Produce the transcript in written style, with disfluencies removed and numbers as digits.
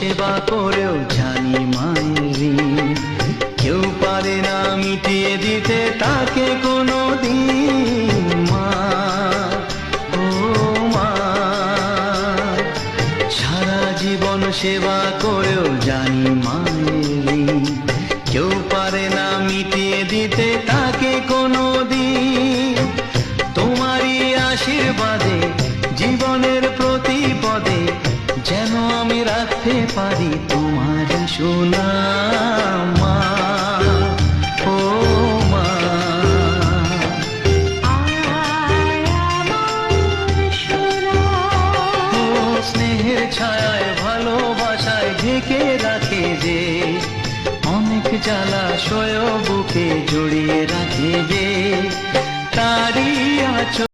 সেবা করেও জানি মায়ের ঋণ কেউ পারে না মিটিয়ে দিতে তাকে কোনো দিন। মা, ও মা, সারা জীবন সেবা করেও জানি মায়ের ঋণ কেউ পারে না মিটিয়ে দিতে তাকে কোনো দিন। তোমারই আশীর্বাদে জীবনের প্রতি পদে যেন আমি রাখতে পারি তোমার সুনাম। মা, ও মা, ও স্নেহের ছায়ায় ভালোবাসায় ঢেকে রাখে যে, অনেক জ্বালাশয় বুকে জড়িয়ে রাখে যে, তারই আচরণ